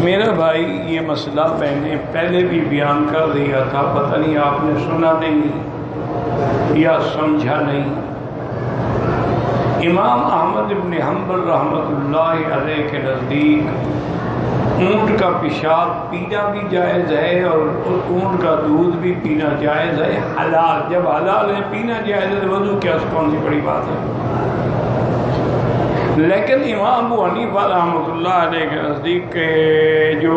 میرا بھائی یہ مسئلہ میں نے پہلے بھی بیان کر دیا تھا، پتہ نہیں آپ نے سنا نہیں یا سمجھا نہیں۔ امام احمد بن حنبل رحمۃ اللہ علیہ کے نزدیک اونٹ کا پیشاب پینا بھی جائز ہے اور اونٹ کا دودھ بھی پینا جائز ہے، حلال۔ جب حلال ہے پینا جائز ہے تو وضو کیا کون سی بڑی بات ہے؟ لیکن امام ابو حنیفہ رحمۃ اللہ علیہ کے نزدیک جو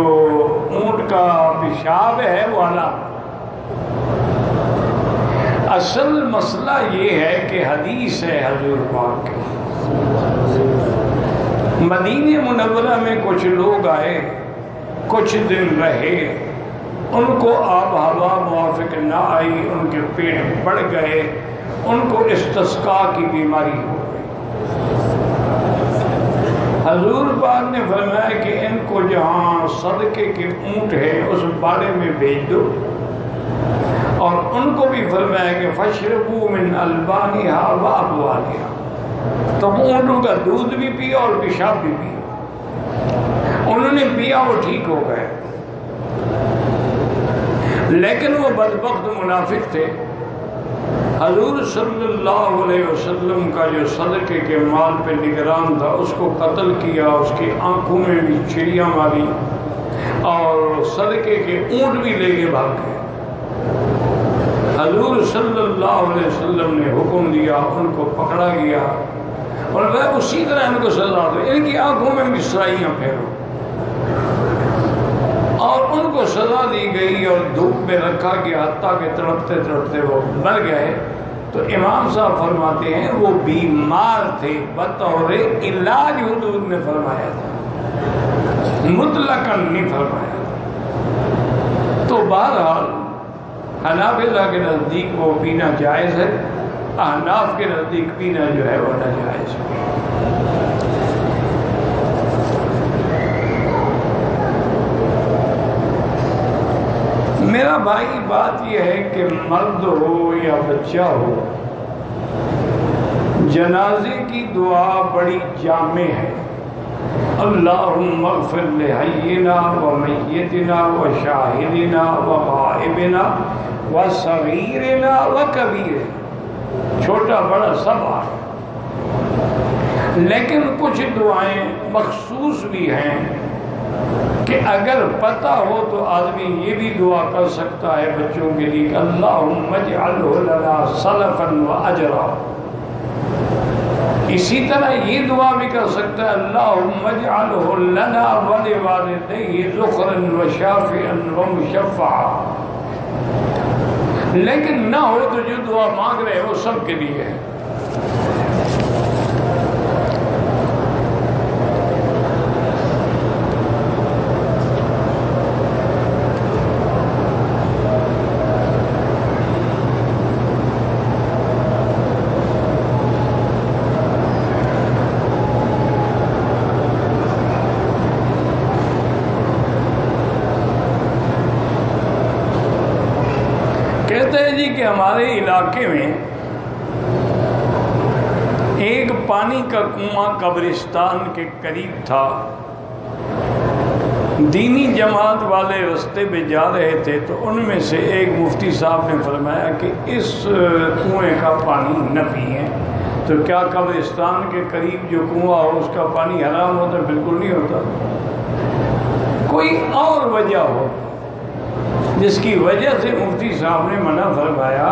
اونٹ کا پیشاب ہے وہ حلال۔ اصل مسئلہ یہ ہے کہ حدیث ہے حضور پاک کی، مدینہ منورہ میں کچھ لوگ آئے، کچھ دن رہے، ان کو آب ہوا موافق نہ آئی، ان کے پیٹ بڑھ گئے، ان کو استسقاء کی بیماری ہو گئی۔ حضور پاک نے فرمایا کہ ان کو جہاں صدقے کے اونٹ ہے اس باڑے میں بھیج دو، اور ان کو بھی فرمایا کہ فشربوا من البانها وابوالها، تو اونٹوں کا دودھ بھی پیا اور پیشاب بھی پیا۔ انہوں نے پیا، وہ ٹھیک ہو گئے، لیکن وہ بدبخت منافق تھے۔ حضور صلی اللہ علیہ وسلم کا جو صدقے کے مال پہ نگران تھا اس کو قتل کیا، اس کی آنکھوں میں بھی چھڑیاں ماری اور صدقے کے اونٹ بھی لے کے بھاگ گئے۔ حضور صلی اللہ علیہ وسلم نے حکم دیا، ان کو پکڑا گیا اور وہ اسی طرح ان کو سزا دو، ان کی آنکھوں میں بھی سرائیاں پھیرو، اور ان کو سزا دی گئی اور دھوپ میں رکھا گیا حتیٰ کہ تڑپتے تڑپتے وہ مر گئے۔ تو امام صاحب فرماتے ہیں وہ بیمار تھے، بطور علاج حضور نے فرمایا تھا، مطلقاً نہیں فرمایا تھا۔ تو بہرحال حنابلہ کے نزدیک وہ پینا جائز ہے، احناف کے نزدیک پینا جو ہے وہ ناجائز ہے۔ میرا بھائی بات یہ ہے کہ مرد ہو یا بچہ ہو، جنازے کی دعا بڑی جامع ہے۔ اللہم اغفر لحینا ومیتنا وشاہدنا وغائبنا وصغیرنا وکبیرنا، چھوٹا بڑا سب آ، لیکن کچھ دعائیں مخصوص بھی ہیں کہ اگر پتہ ہو تو آدمی یہ بھی دعا کر سکتا ہے بچوں کے لیے کہ اللہم اجعلہ لنا سلفا و اجرا۔ اسی طرح یہ دعا بھی کر سکتا ہے اللہم اجعلہ لنا ولوالدیہ ذخرا و شافعا و مشفعا۔ لیکن نہ ہو تو جو دعا مانگ رہے وہ سب کے لیے ہے۔ کہ ہمارے علاقے میں ایک پانی کا کنواں قبرستان کے قریب تھا، دینی جماعت والے رستے پہ جا رہے تھے تو ان میں سے ایک مفتی صاحب نے فرمایا کہ اس کنویں کا پانی نہ پئیں۔ تو کیا قبرستان کے قریب جو کنواں ہو اس کا پانی حرام ہوتا؟ بالکل نہیں ہوتا۔ کوئی اور وجہ ہو جس کی وجہ سے مفتی صاحب نے منع فرمایا،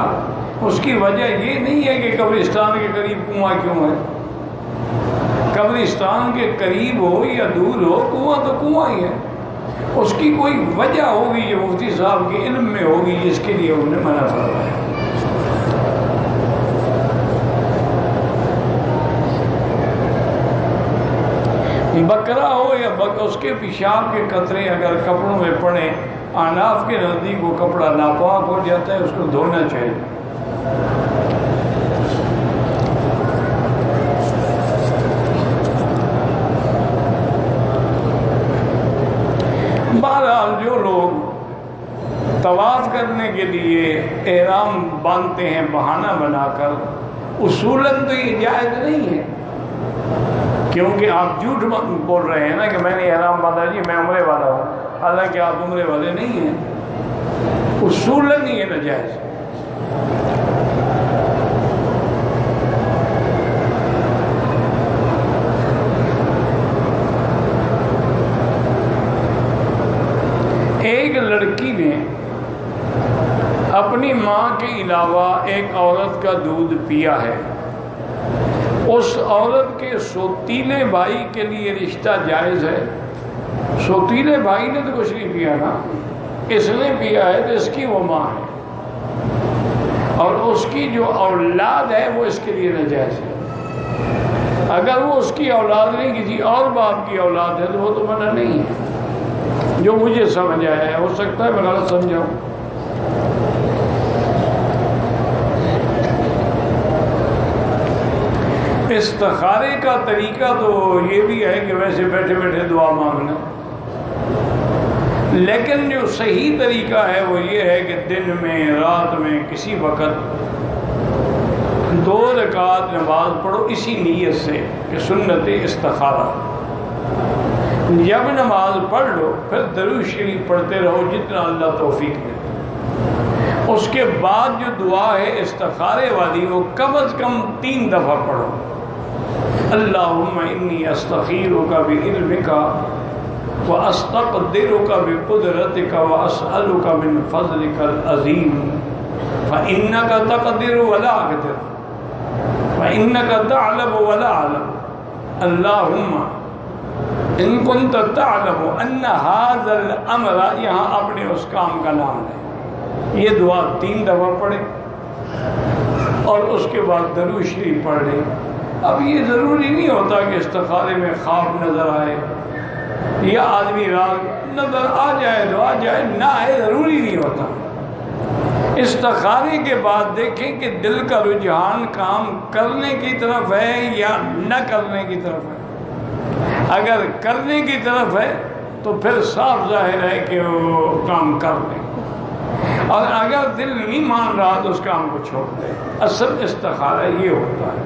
اس کی وجہ یہ نہیں ہے کہ قبرستان کے قریب کنواں کیوں ہے۔ قبرستان کے قریب ہو یا دور ہو، کنواں تو کنواں ہی ہے، اس کی کوئی وجہ ہوگی جو مفتی صاحب کے علم میں ہوگی جس کے لیے انہوں نے منع فرمایا۔ بکرا ہو یا اس کے پیشاب کے قطرے اگر کپڑوں میں پڑیں، احناف کے نزدیک وہ کپڑا ناپاک ہو جاتا ہے، اس کو دھونا چاہیے۔ بہرحال جو لوگ طواف کرنے کے لیے احرام باندھتے ہیں بہانہ بنا کر، اصولاً تو یہ جائز نہیں کیونکہ آپ جھوٹ بول رہے ہیں نا کہ میں نے احرام باندھا جی میں عمرے والا ہوں، حالانکہ آپ عمرے والے نہیں ہیں، اصولاً یہ ناجائز ہے۔ ایک لڑکی نے اپنی ماں کے علاوہ ایک عورت کا دودھ پیا ہے، اس عورت کے سوتیلے بھائی کے لیے رشتہ جائز ہے؟ سوتیلے بھائی نے تو کچھ نہیں پیا نا، اس نے پیا ہے تو اس کی وہ ماں ہے، اور اس کی جو اولاد ہے وہ اس کے لیے ناجائز ہے۔ اگر وہ اس کی اولاد نہیں کسی اور باپ کی اولاد ہے تو وہ تو منع نہیں ہے۔ جو مجھے سمجھ آیا ہے، ہو سکتا ہے میں غلط سمجھاؤں۔ استخارے کا طریقہ تو یہ بھی ہے کہ ویسے بیٹھے بیٹھے دعا مانگنا، لیکن جو صحیح طریقہ ہے وہ یہ ہے کہ دن میں رات میں کسی وقت 2 رکعت نماز پڑھو اسی نیت سے کہ سنت استخارہ۔ جب نماز پڑھ لو پھر درود شریف پڑھتے رہو جتنا اللہ توفیق دے۔ اس کے بعد جو دعا ہے استخارے والی وہ کم از کم 3 دفعہ پڑھو۔ اللہم انی استخیرک بعلمک واستقدرک بقدرتک واسألک من فضلک العظیم فإنک تقدر ولا اقدر فإنک تعلم ولا اعلم اللہم ان کنت تعلم ان هذا الامر، یہاں اپنے اس کام کا نام لیں۔ یہ دعا 3 دفعہ پڑھیں اور اس کے بعد درود شریف پڑھ لیں۔ اب یہ ضروری نہیں ہوتا کہ استخارے میں خواب نظر آئے یا آدمی رات نظر آ جائے تو آ جائے، نہ آئے ضروری نہیں ہوتا۔ استخارے کے بعد دیکھیں کہ دل کا رجحان کام کرنے کی طرف ہے یا نہ کرنے کی طرف ہے۔ اگر کرنے کی طرف ہے تو پھر صاف ظاہر ہے کہ وہ کام کر لیں، اور اگر دل نہیں مان رہا تو اس کام کو چھوڑ دیں۔ اصل استخارہ یہ ہوتا ہے۔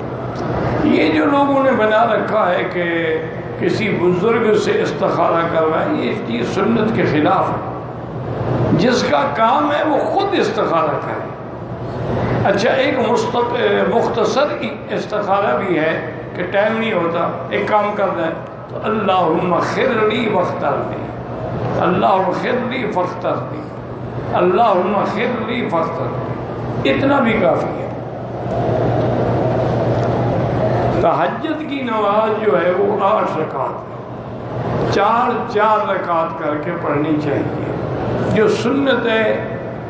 یہ جو لوگوں نے بنا رکھا ہے کہ کسی بزرگ سے استخارہ کروائیں، یہ سنت کے خلاف ہے۔ جس کا کام ہے وہ خود استخارہ کرے۔ اچھا، ایک مختصر استخارہ بھی ہے کہ ٹائم نہیں ہوتا، ایک کام کرنا ہے تو اللہم خر لی واختر لی، اللہم خر لی فاختر لی، اللہم خر لی فاختر لی، اتنا بھی کافی ہے۔ تہجد کی نماز جو ہے وہ 8 رکعت ہے، 4 رکعت کر کے پڑھنی چاہیے جو سنت ہے،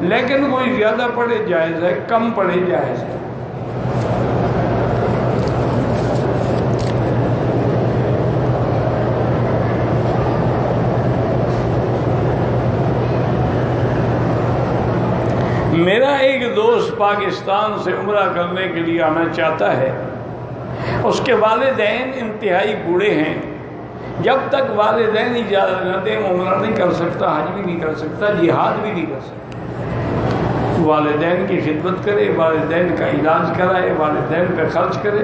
لیکن کوئی زیادہ پڑھے جائز ہے، کم پڑھے جائز ہے۔ میرا ایک دوست پاکستان سے عمرہ کرنے کے لیے آنا چاہتا ہے، اس کے والدین انتہائی بوڑھے ہیں، جب تک والدین اجازت نہ دیں عمرہ نہیں کر سکتا، حج بھی نہیں کر سکتا، جہاد بھی نہیں کر سکتا۔ والدین کی خدمت کرے، والدین کا علاج کرائے، والدین پہ خرچ کرے،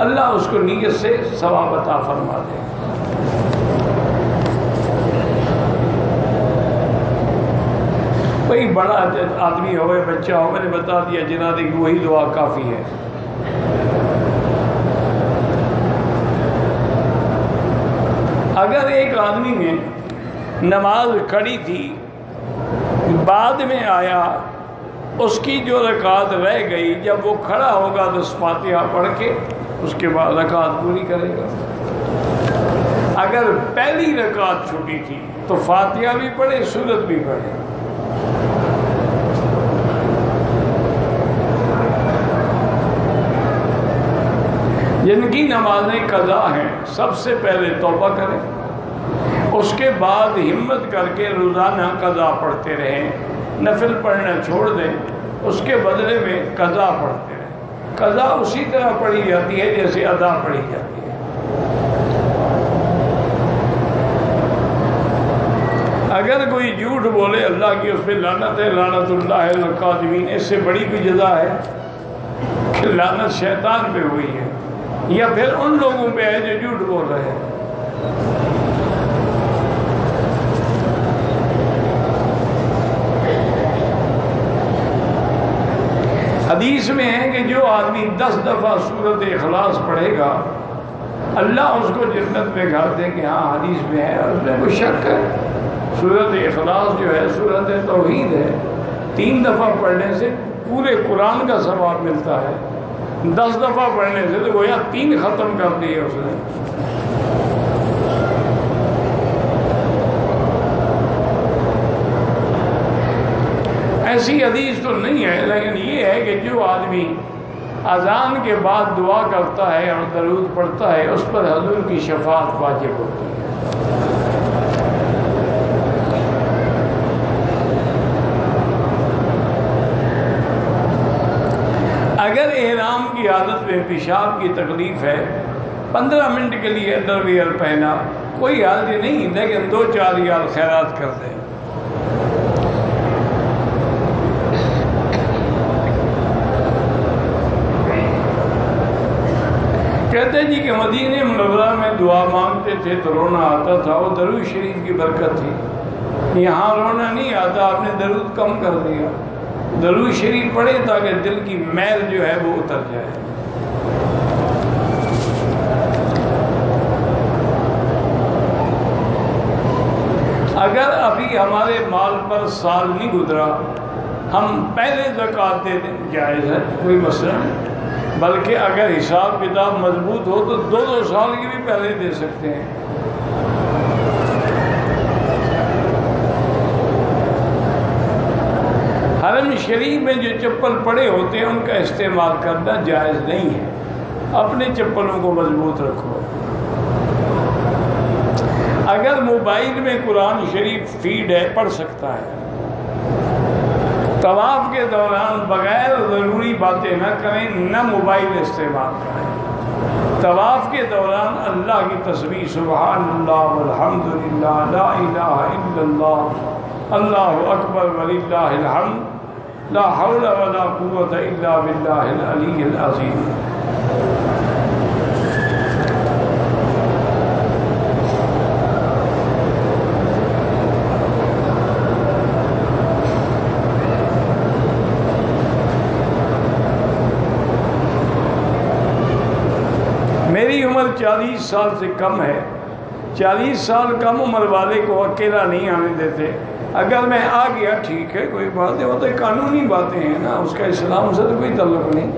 اللہ اس کو نیت سے ثواب عطا فرما دے۔ کوئی بڑا آدمی ہوئے، بچہ ہو، میں نے بتا دیا جنازے کی وہی دعا کافی ہے۔ اگر ایک آدمی نے نماز کھڑی تھی، بعد میں آیا، اس کی جو رکعت رہ گئی، جب وہ کھڑا ہوگا تو فاتحہ پڑھ کے اس کے بعد رکعت پوری کرے گا۔ اگر پہلی رکعت چھوٹی تھی تو فاتحہ بھی پڑھے، سورت بھی پڑھے۔ جن کی نمازیں قضا ہیں سب سے پہلے توبہ کریں، اس کے بعد ہمت کر کے روزانہ قضا پڑھتے رہیں، نفل پڑھنا چھوڑ دیں، اس کے بدلے میں قضا پڑھتے رہیں۔ قضا اسی طرح پڑھی جاتی ہے جیسے ادا پڑھی جاتی ہے۔ اگر کوئی جھوٹ بولے اللہ کی اس پہ لعنت ہے، لعنت اللہ القاذبین، اس سے بڑی کوئی جزا ہے کہ لعنت شیطان پہ ہوئی ہے، یا پھر ان لوگوں پہ ہے جو جھوٹ بول رہے ہیں۔ حدیث میں ہے کہ جو آدمی 10 دفعہ سورۃ اخلاص پڑھے گا اللہ اس کو جنت میں گھر دے کہ ہاں حدیث میں ہے، اس میں کوئی شک ہے؟ سورۃ اخلاص جو ہے سورۃ توحید ہے، 3 دفعہ پڑھنے سے پورے قرآن کا ثواب ملتا ہے، 10 دفعہ پڑھنے سے تو گویا 3 ختم کر دیے اس نے۔ ایسی حدیث تو نہیں ہے، لیکن یہ ہے کہ جو آدمی اذان کے بعد دعا کرتا ہے اور درود پڑھتا ہے اس پر حضور کی شفاعت واجب ہوتی ہے۔ اگر احرام کی حالت میں پیشاب کی تکلیف ہے 15 منٹ کے لیے انڈر ویئر پہنا کوئی حرج نہیں، لیکن 2-4 ریال خیرات کر دیں۔ کہتے ہیں جی کہ مدینہ منورہ میں دعا مانگتے تھے تو رونا آتا تھا، وہ درود شریف کی برکت تھی۔ یہاں رونا نہیں آتا، آپ نے درود کم کر دیا۔ درود شریف پڑھے تاکہ دل کی میل جو ہے وہ اتر جائے۔ اگر ابھی ہمارے مال پر سال نہیں گزرا، ہم پہلے زکوٰۃ دے دیں، جائز ہے، کوئی مسئلہ نہیں، بلکہ اگر حساب کتاب مضبوط ہو تو 2 سال کی بھی پہلے دے سکتے ہیں۔ حرم شریف میں جو چپل پڑے ہوتے ہیں ان کا استعمال کرنا جائز نہیں ہے، اپنے چپلوں کو مضبوط رکھو۔ اگر موبائل میں قرآن شریف فیڈ ہے پڑھ سکتا ہے۔ طواف کے دوران بغیر ضروری باتیں نہ کریں، نہ موبائل استعمال کریں۔ طواف کے دوران اللہ کی تسبیح سبحان اللہ والحمد للہ لا الہ الا اللہ اللہ اکبر وللہ الحمد لا حول ولا قوة الا باللہ العلی العظیم۔ میری عمر 40 سال سے کم ہے، 40 سال کم عمر والے کو اکیلا نہیں آنے دیتے۔ اگر میں آ گیا ٹھیک ہے، کوئی بات ہے، وہ تو قانونی باتیں ہیں نا، اس کا اسلام سے تو کوئی تعلق نہیں۔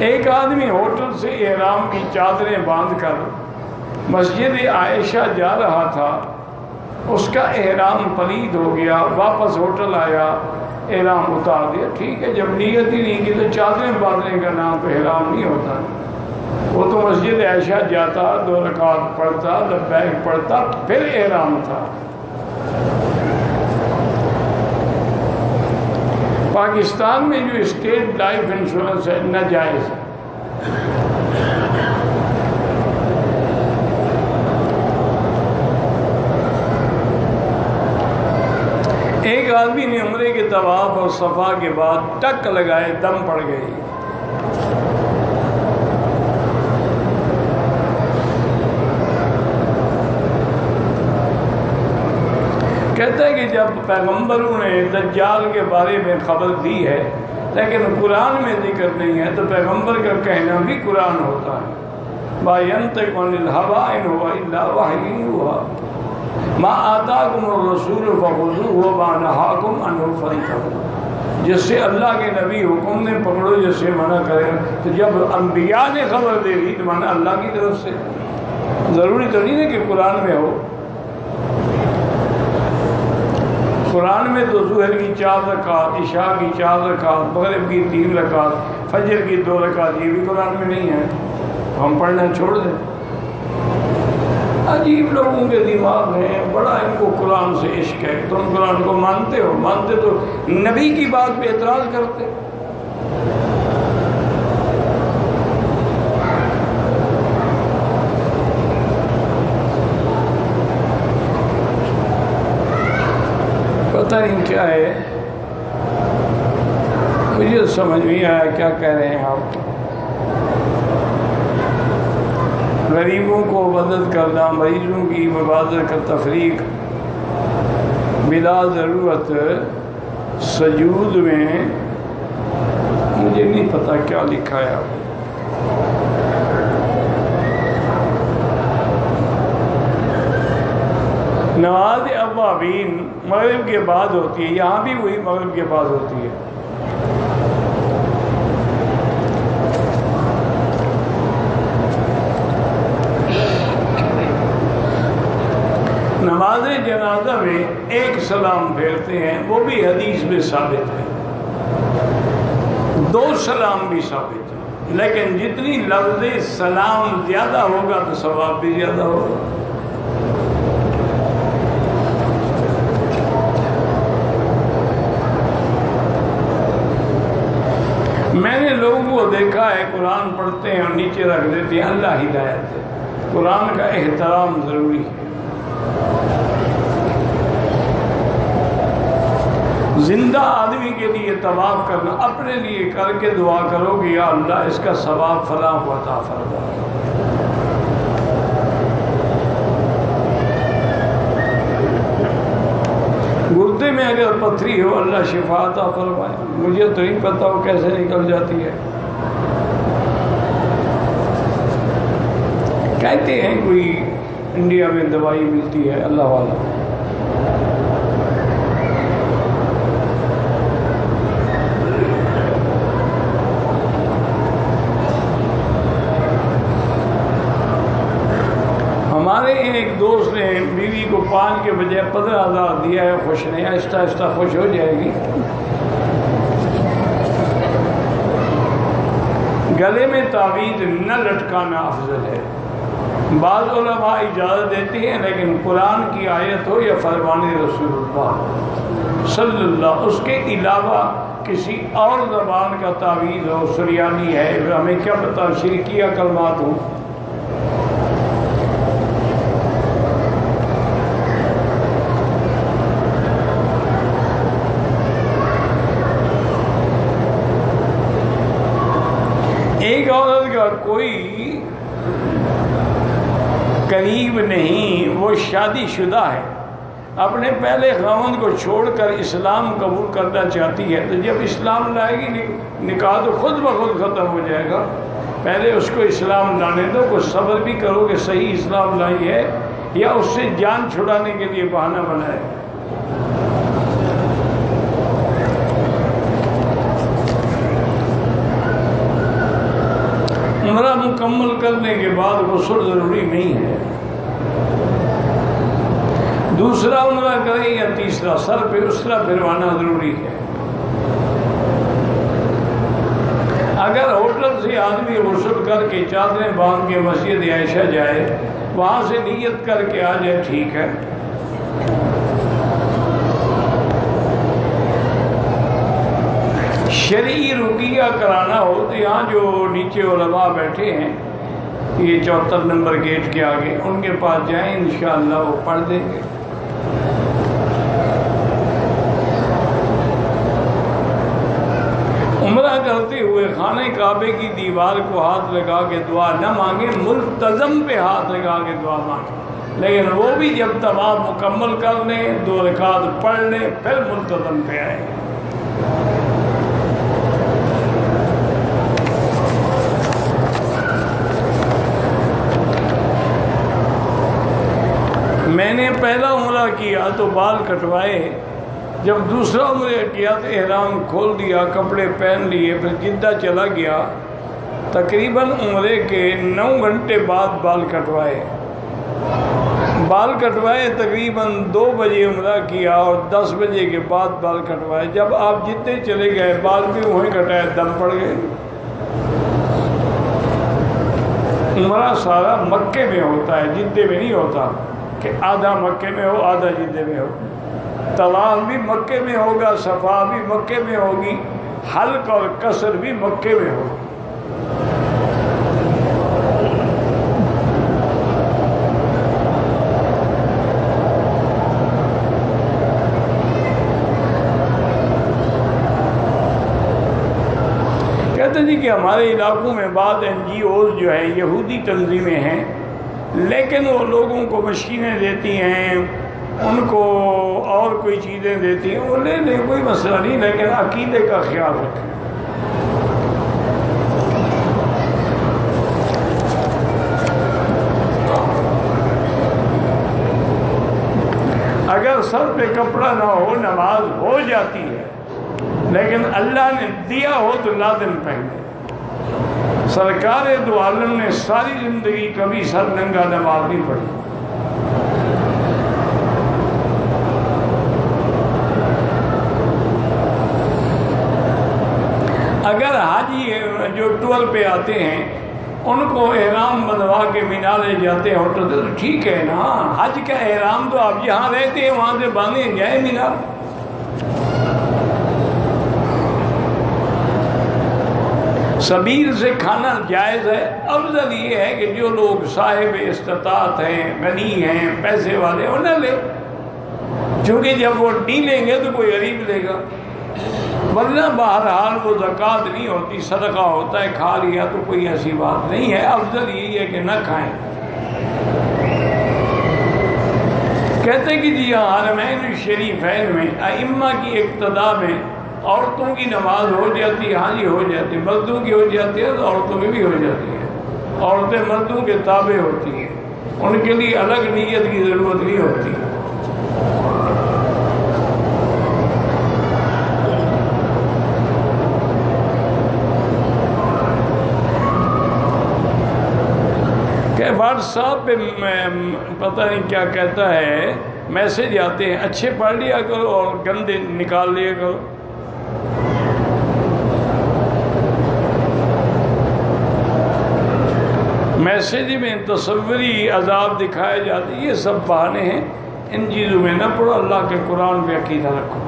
ایک آدمی ہوٹل سے احرام کی چادریں باندھ کر مسجد عائشہ جا رہا تھا، اس کا احرام پلید ہو گیا، واپس ہوٹل آیا، احرام اتار دیا۔ ٹھیک ہے، جب نیت ہی نہیں کی تو چادریں باندھنے کا نام تو احرام نہیں ہوتا۔ وہ تو مسجد عائشہ جاتا، 2 رکعت پڑھتا، لبیک پڑھتا، پھر احرام تھا۔ پاکستان میں جو اسٹیٹ لائف انشورنس ہے ناجائز ہے۔ ایک آدمی نے عمرے کے طواف اور صفا کے بعد ٹک لگائے، دم پڑ گئی۔ کہتا ہے کہ جب پیغمبروں نے دجال کے بارے میں خبر دی ہے لیکن قرآن میں ذکر نہیں ہے، تو پیغمبر کا کہنا بھی قرآن ہوتا ہے۔ ما ينطق عن الهوى إن هو إلا وحي يوحى ما آتاكم الرسول فخذوه وما نهاكم عنه فانتهوا۔ جس سے اللہ کے نبی حکم نے پکڑو، جس سے منع کرے۔ تو جب انبیاء نے خبر دے دی تو مانا اللہ کی طرف سے، ضروری تو نہیں ہے کہ قرآن میں ہو۔ قرآن میں تو ظہر کی 4 رکعت، عشاء کی 4 رکعت، مغرب کی 3 رکعت، فجر کی 2 رکعت، یہ بھی قرآن میں نہیں ہے، ہم پڑھنا چھوڑ دیں۔ عجیب لوگوں کے دماغ ہیں، بڑا ان کو قرآن سے عشق ہے۔ تم قرآن کو مانتے ہو، مانتے تو نبی کی بات پہ اعتراض کرتے۔ پتہ نہیں کیا ہے، مجھے سمجھ نہیں آیا کیا کہہ رہے ہیں آپ۔ غریبوں کو مدد کرنا، مریضوں کی مبادر کا تفریق بلا ضرورت سجود میں، مجھے نہیں پتہ کیا لکھا ہے آپ۔ نماز اوابین مغرب کے بعد ہوتی ہے، یہاں بھی وہی مغرب کے بعد ہوتی ہے۔ نماز جنازہ میں ایک سلام پھیرتے ہیں، وہ بھی حدیث میں ثابت ہے، 2 سلام بھی ثابت ہے، لیکن جتنی لفظ سلام زیادہ ہوگا تو ثواب بھی زیادہ ہوگا۔ میں نے لوگوں کو دیکھا ہے قرآن پڑھتے ہیں اور نیچے رکھ دیتے ہیں اللہ ہدایت ہے۔ قرآن کا احترام ضروری ہے۔ زندہ آدمی کے لیے طواف کرنا، اپنے لیے کر کے دعا کرو کہ یا اللہ اس کا ثواب فلاں کو عطا فرما۔ گردے میں اگر پتھری ہو اللہ شفا عطا فرمائے، مجھے تو نہیں پتہ وہ کیسے نکل جاتی ہے۔ کہتے ہیں کوئی انڈیا میں دوائی ملتی ہے، اللہ والا۔ ہمارے ایک دوست نے بیوی کو 5 کے بجائے 15,000 دیا ہے، خوش نہیں، آہستہ آہستہ خوش ہو جائے گی۔ گلے میں تعویذ نہ لٹکانا افضل ہے۔ بعض علماء اجازت دیتے ہیں، لیکن قرآن کی آیت ہو یا فرمان رسول اللہ صلی اللہ، اس کے علاوہ کسی اور زبان کا تعویذ ہو، سریانی ہے، ہمیں کیا پتہ شرکیہ کلمات ہوں۔ ایک عورت کا کوئی قریب نہیں، وہ شادی شدہ ہے، اپنے پہلے خاوند کو چھوڑ کر اسلام قبول کرنا چاہتی ہے، تو جب اسلام لائے گی نکاح تو خود بخود ختم ہو جائے گا۔ پہلے اس کو اسلام لانے دو، کچھ صبر بھی کرو کہ صحیح اسلام لائی ہے یا اس سے جان چھڑانے کے لیے بہانہ بنائے۔ عمرہ مکمل کرنے کے بعد غسل ضروری نہیں ہے۔ دوسرا عمرہ کریں یا تیسرا، سر پہ اسرا پھروانا ضروری ہے۔ اگر ہوٹل سے آدمی غسل کر کے چادریں باندھ کے مسجد عائشہ جائے، وہاں سے نیت کر کے آ جائے، ٹھیک ہے۔ شرعی رقیہ کرانا ہو تو یہاں جو نیچے علماء بیٹھے ہیں، یہ 74 نمبر گیٹ کے آگے، ان کے پاس جائیں، انشاءاللہ وہ پڑھ دیں گے۔ عمرہ کرتے ہوئے خانہ کعبے کی دیوار کو ہاتھ لگا کے دعا نہ مانگے، ملتزم پہ ہاتھ لگا کے دعا مانگے، لیکن وہ بھی جب طواف مکمل کر لیں، 2 رکعت پڑھ لیں، پھر ملتزم پہ آئیں۔ میں نے پہلا عمرہ کیا تو بال کٹوائے، جب دوسرا عمرہ کیا تو احرام کھول دیا، کپڑے پہن لیے، پھر جدہ چلا گیا۔ تقریباً عمرے کے 9 گھنٹے بعد بال کٹوائے، تقریباً 2 بجے عمرہ کیا اور 10 بجے کے بعد بال کٹوائے۔ جب آپ جدے چلے گئے، بال بھی وہیں کٹائے، دم پڑ گئے۔ عمرہ سارا مکے میں ہوتا ہے، جدے میں نہیں ہوتا کہ آدھا مکے میں ہو آدھا جدے میں ہو۔ طواف بھی مکے میں ہوگا، صفا بھی مکے میں ہوگی، حلق اور قصر بھی مکے میں ہوگا۔ کہتے ہیں جی کہ ہمارے علاقوں میں بعض NGOs جو ہیں یہودی تنظیمیں ہیں، لیکن وہ لوگوں کو مشینیں دیتی ہیں، ان کو اور کوئی چیزیں دیتی ہیں، وہ لے لیں، کوئی مسئلہ نہیں، لیکن عقیدے کا خیال رکھیں۔ اگر سر پہ کپڑا نہ ہو نماز ہو جاتی ہے، لیکن اللہ نے دیا ہو تو لازم پہنے۔ سرکار دو عالم نے ساری زندگی کبھی سر ننگا نماز نہیں پڑھی۔ اگر حاجی جو ٹول پہ آتے ہیں ان کو احرام بنوا کے مینا لے جاتے ہیں ہوٹل سے، تو ٹھیک ہے نا، حج کا احرام تو آپ جہاں رہتے ہیں وہاں سے باندھے جائیں مینا۔ سبیل سے کھانا جائز ہے، افضل یہ ہے کہ جو لوگ صاحب استطاعت ہیں، غنی ہیں، پیسے والے، انہیں لے، چونکہ جب وہ نہیں لیں گے تو کوئی غریب لے گا، ورنہ بہرحال وہ زکوٰۃ نہیں ہوتی، صدقہ ہوتا ہے، کھا لیا تو کوئی ایسی بات نہیں ہے، افضل یہی ہے کہ نہ کھائیں۔ کہتے ہیں کہ جی حرمین شریفین میں ائمہ کی اقتداء میں عورتوں کی نماز ہو جاتی ہے، ہاں جی ہو جاتی ہے، مردوں کی ہو جاتی ہے تو عورتوں کی بھی ہو جاتی ہے، عورتیں مردوں کے تابع ہوتی ہیں، ان کے لیے الگ نیت کی ضرورت نہیں ہوتی۔ کہ واٹس ایپ پہ پتہ نہیں کیا کہتا ہے، میسج آتے ہیں، اچھے پڑھ لیا کرو اور گندے نکال لیا کرو۔ میسج میں تصوری عذاب دکھائے جاتے، یہ سب بہانے ہیں، ان چیزوں میں نہ پڑھو، اللہ کے قرآن پہ عقیدہ رکھو۔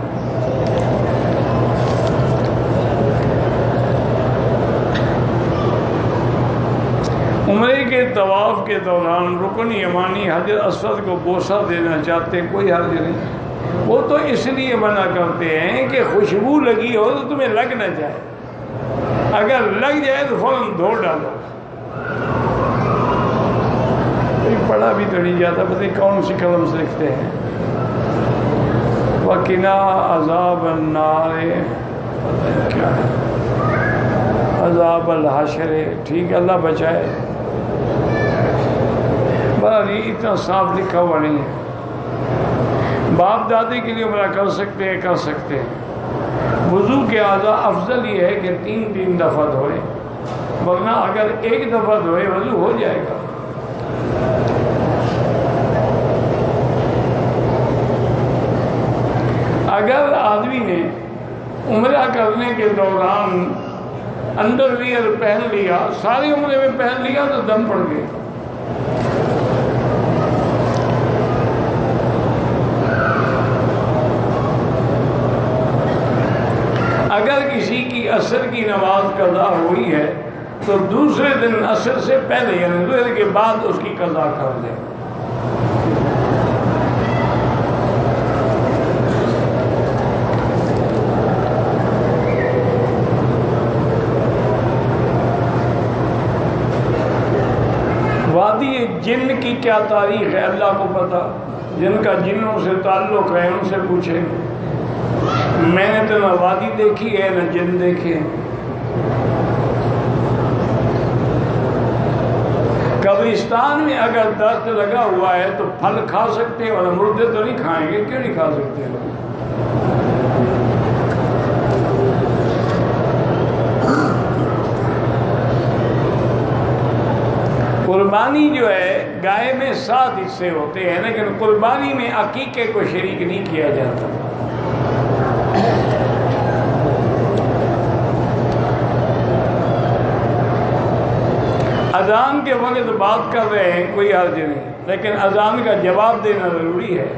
عمرے کے طواف کے دوران رکن یمانی حجر اسود کو بوسہ دینا چاہتے ہیں، کوئی حرج نہیں، وہ تو اس لیے منع کرتے ہیں کہ خوشبو لگی ہو تو تمہیں لگ نہ جائے، اگر لگ جائے تو فوراً دھو ڈالو۔ پڑھا بھی تو نہیں جاتا، پتہ نہیں کون سی قلم سے لکھتے ہیں، وَقِنَا عَذَابَ النَّارِ، کیا ہے عذاب الحشر، ٹھیک ہے اللہ بچائے، بہرحال یہ اتنا صاف لکھا ہوا نہیں ہے۔ باپ دادی کے لیے عمرہ کر سکتے ہیں، کر سکتے ہیں۔ وضو کے اعضاء افضل یہ ہے کہ 3 دفعہ دھوئے، ورنہ اگر ایک دفعہ دھوئے وضو ہو جائے گا۔ اگر آدمی نے عمرہ کرنے کے دوران انڈر ویئر پہن لیا، سارے عمرے میں پہن لیا تو دم پڑ گئے۔ اگر کسی کی عصر کی نماز قضا ہوئی ہے تو دوسرے دن عصر سے پہلے یعنی ظہر کے بعد اس کی قضا کر دے۔ وادی جن کی کیا تاریخ ہے اللہ کو پتا، جن کا جنوں سے تعلق ہے ان سے پوچھیں۔ میں نے تو نہ وادی دیکھی ہے نہ جن دیکھے۔ قبرستان میں اگر درخت لگا ہوا ہے تو پھل کھا سکتے ہیں، اور مردے تو نہیں کھائیں گے، کیوں نہیں کھا سکتے لوگ؟ قربانی جو ہے گائے میں 7 حصے ہوتے ہیں، لیکن قربانی میں عقیقے کو شریک نہیں کیا جاتا۔ اذان کے وقت بات کر رہے ہیں کوئی حرج نہیں، لیکن اذان کا جواب دینا ضروری ہے۔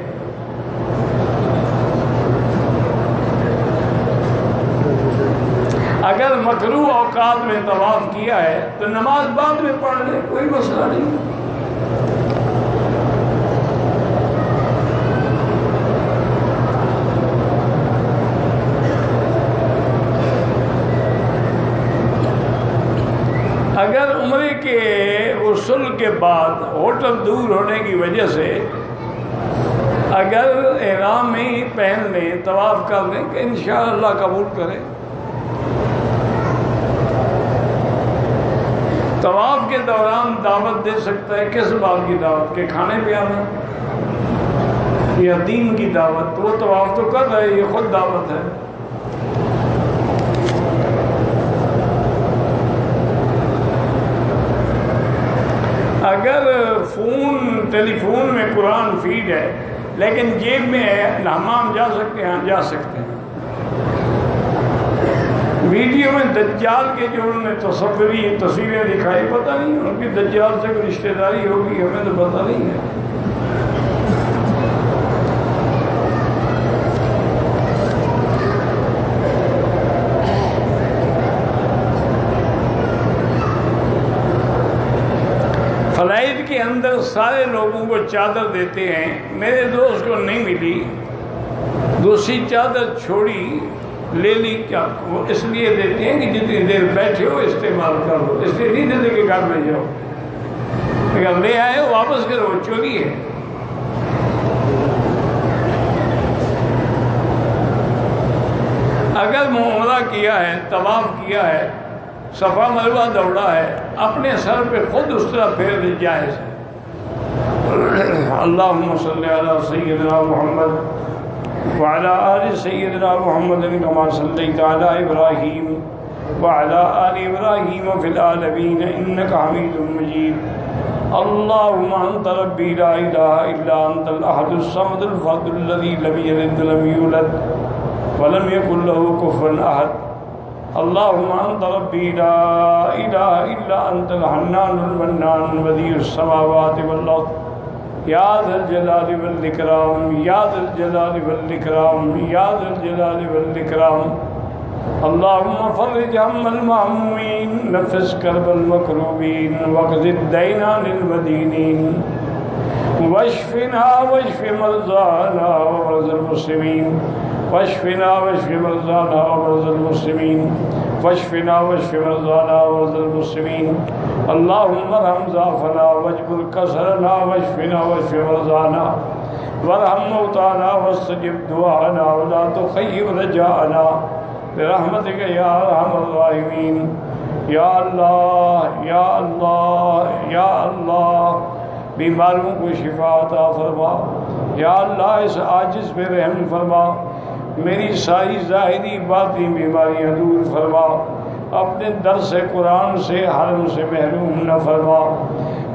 اگر مکروہ اوقات میں طواف کیا ہے تو نماز بعد میں پڑھ لے، کوئی مسئلہ نہیں۔ کے بعد ہوٹل دور ہونے کی وجہ سے اگر احرام میں ہی پہن لیں، طواف کر لیں کہ انشاءاللہ اللہ قبول کرے۔ طواف کے دوران دعوت دے سکتا ہے، کس بات کی دعوت؟ کہ کھانے پہ آنا یا دین کی دعوت؟ وہ طواف تو کر رہے، یہ خود دعوت ہے۔ اگر ٹیلی فون میں قرآن فیڈ ہے لیکن جیب میں ہے، حمام جا سکتے ہیں؟ ہاں جا سکتے ہیں۔ ویڈیو میں دجال کے جو انہوں نے تصویریں دکھائی، پتہ نہیں ان کی دجال سے کوئی رشتہ داری ہوگی، ہمیں تو پتہ نہیں ہے۔ فلائٹ کے اندر سارے لوگوں کو چادر دیتے ہیں، میرے دوست کو نہیں ملی، دوسری چادر چھوڑی، لے لی۔ کیا وہ اس لیے دیتے ہیں کہ جتنی دیر بیٹھے ہو استعمال کر لو، اس لیے نہیں دیتے کہ گھر میں جاؤ، اگر لے آئے ہو واپس کرو، چوری ہے۔ اگر عمرہ کیا ہے، طواف کیا ہے، صفا مروہ دوڑا ہے، اپنے سر پہ خود اس طرح پھیر لے، جائز ہے۔ اللہم صلی علی سیدنا محمد وعلی آل سیدنا محمد کما صلیت علی ابراہیم وعلی آل ابراہیم فی العالمین انک حمید مجید۔ اللہم انت ربی لا الہ الا انت الاحد الصمد الفرد الذی لم یلد ولم یولد ولم یکن له کفوا احد۔ اللہم انت ربی لا الہ الا انت الحنان المنان بدیع السماوات والارض یا ذا الجلال والاکرام یا ذا الجلال والاکرام یا ذا الجلال والاکرام۔ اللہم فرج ہم المہمومین نفس کرب المکروبین واقض الدین عن المدینین واشفنا واشف مرضانا ومرضى المسلمین واشفنا واشف مرضانا ومرضى المسلمین واشفنا واشف مرضانا ومرضى المسلمین۔ اللہم ارحم ضعفنا واجبر کسرنا واشفنا واشف مرضانا وارحم موتانا واستجب دعانا ولا تخيب رجاءنا برحمتک یا ارحم الراحمین۔ یا اللہ یا اللہ یا اللہ، بیماروں کو شفا عطا فرما۔ یا اللہ اس عاجز پہ رحم فرما، میری ساری ظاہری باطنی بیماریاں دور فرما، اپنے درس قرآن سے حرم سے محروم نہ فرما۔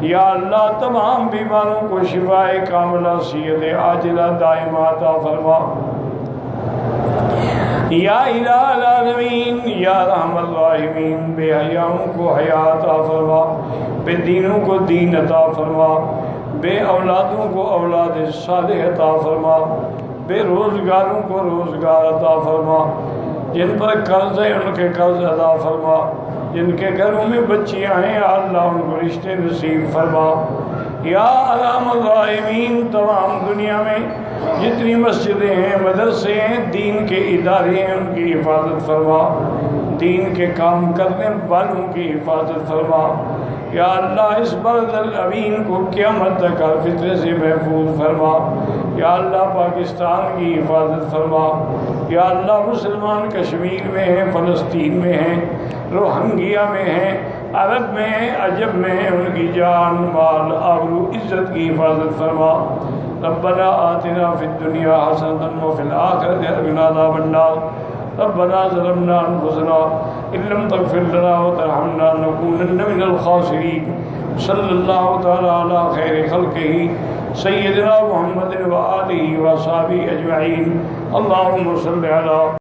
یا اللہ تمام بیماروں کو شفاء کاملہ صحت عاجلہ دائمہ عطا فرما۔ یا الہ العالمین یا رحم الراحمین، بے حیاؤں کو حیات عطا فرما، بے دینوں کو دین عطا فرما، بے اولادوں کو اولاد صالح عطا فرما، بے روزگاروں کو روزگار عطا فرما، جن پر قرض ہے ان کے قرض عطا فرما، جن کے گھروں میں بچیاں ہیں اللہ ان کو رشتے نصیب فرما۔ یا ارحم الراحمین، تمام دنیا میں جتنی مسجدیں ہیں، مدرسے ہیں، دین کے ادارے ہیں، ان کی حفاظت فرما، دین کے کام کرنے والوں کی حفاظت فرما۔ یا اللہ اس بلد الامین کو قیامت تک ہر فتنے سے محفوظ فرما۔ یا اللہ پاکستان کی حفاظت فرما۔ یا اللہ مسلمان کشمیر میں ہیں، فلسطین میں ہیں، روہنگیا میں ہیں، عرب میں ہیں، عجب میں ہیں، ان کی جان مال آبرو عزت کی حفاظت فرما۔ ربنا آتنا فی الدنیا حسنۃ وفی الآخرۃ وقنا عذاب النار۔ ربنا ظلمنا انفسنا ان لم تغفر لنا وترحمنا لنكونن من الخاسرین۔ صلی اللہ تعالی علی خیر خلقہ سیدنا محمد وآلہ وصحبہ اجمعین۔ اللہم صل علی